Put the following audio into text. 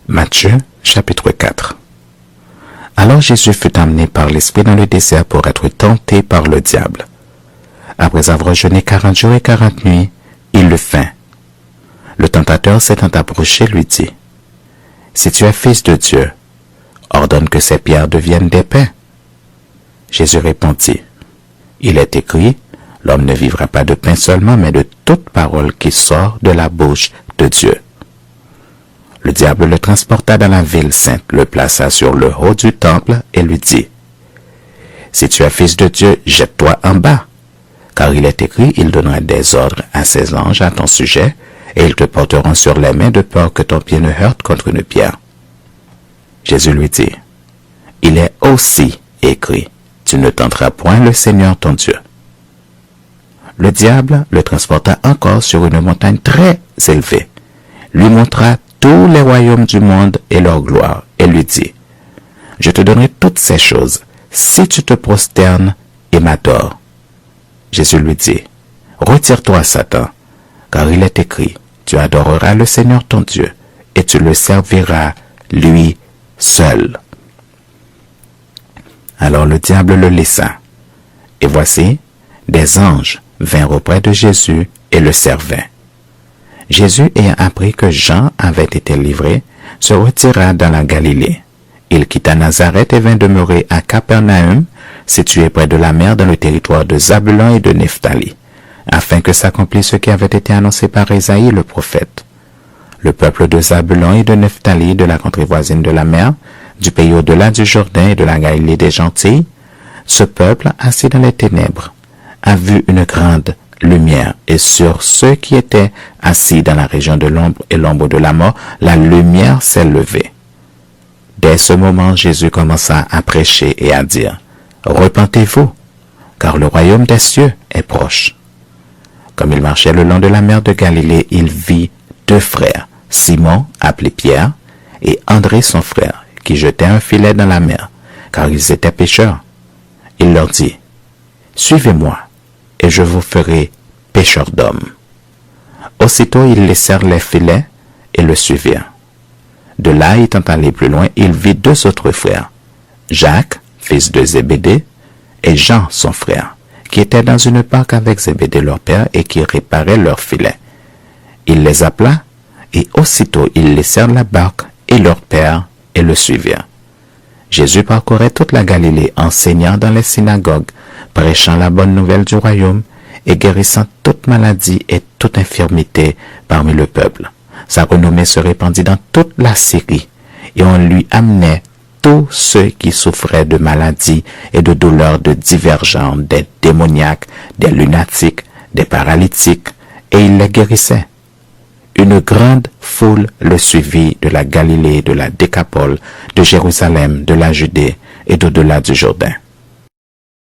Matthieu, chapitre 4. Alors Jésus fut amené par l'Esprit dans le désert pour être tenté par le diable. Après avoir jeûné 40 jours et 40 nuits, il eut faim. Le tentateur s'étant approché lui dit, « Si tu es fils de Dieu, ordonne que ces pierres deviennent des pains. » Jésus répondit, « Il est écrit, l'homme ne vivra pas de pain seulement, mais de toute parole qui sort de la bouche de Dieu. » Le diable le transporta dans la ville sainte, le plaça sur le haut du temple et lui dit, « Si tu es fils de Dieu, jette-toi en bas, car il est écrit, il donnera des ordres à ses anges à ton sujet, et ils te porteront sur les mains de peur que ton pied ne heurte contre une pierre. » Jésus lui dit, « Il est aussi écrit, tu ne tenteras point le Seigneur ton Dieu. » Le diable le transporta encore sur une montagne très élevée, lui montra tous les royaumes du monde et leur gloire, et lui dit, « Je te donnerai toutes ces choses, si tu te prosternes et m'adores. » Jésus lui dit, « Retire-toi, Satan, car il est écrit, tu adoreras le Seigneur ton Dieu, et tu le serviras lui seul. » Alors le diable le laissa, et voici, des anges vinrent auprès de Jésus et le servaient. Jésus, ayant appris que Jean avait été livré, se retira dans la Galilée. Il quitta Nazareth et vint demeurer à Capernaum, situé près de la mer dans le territoire de Zabulon et de Nephtali, afin que s'accomplisse ce qui avait été annoncé par Ésaïe le prophète. Le peuple de Zabulon et de Nephtali, de la contrée voisine de la mer, du pays au-delà du Jourdain et de la Galilée des Gentils, ce peuple, assis dans les ténèbres, a vu une grande lumière, et sur ceux qui étaient assis dans la région de l'ombre et l'ombre de la mort, la lumière s'est levée. Dès ce moment, Jésus commença à prêcher et à dire, « Repentez-vous, car le royaume des cieux est proche. » Comme il marchait le long de la mer de Galilée, il vit deux frères, Simon, appelé Pierre, et André son frère, qui jetaient un filet dans la mer, car ils étaient pêcheurs. Il leur dit, « Suivez-moi, et je vous ferai pêcheurs d'hommes. » Aussitôt ils laissèrent les filets et le suivirent. De là, étant allé plus loin, il vit deux autres frères, Jacques, fils de Zébédée, et Jean, son frère, qui étaient dans une barque avec Zébédée leur père et qui réparaient leurs filets. Il les appela, et aussitôt ils laissèrent la barque et leur père et le suivirent. Jésus parcourait toute la Galilée, enseignant dans les synagogues, prêchant la bonne nouvelle du royaume et guérissant toute maladie et toute infirmité parmi le peuple. Sa renommée se répandit dans toute la Syrie, et on lui amenait tous ceux qui souffraient de maladies et de douleurs de divers genres, des démoniaques, des lunatiques, des paralytiques, et il les guérissait. Une grande foule le suivit de la Galilée, de la Décapole, de Jérusalem, de la Judée et d'au-delà du Jourdain.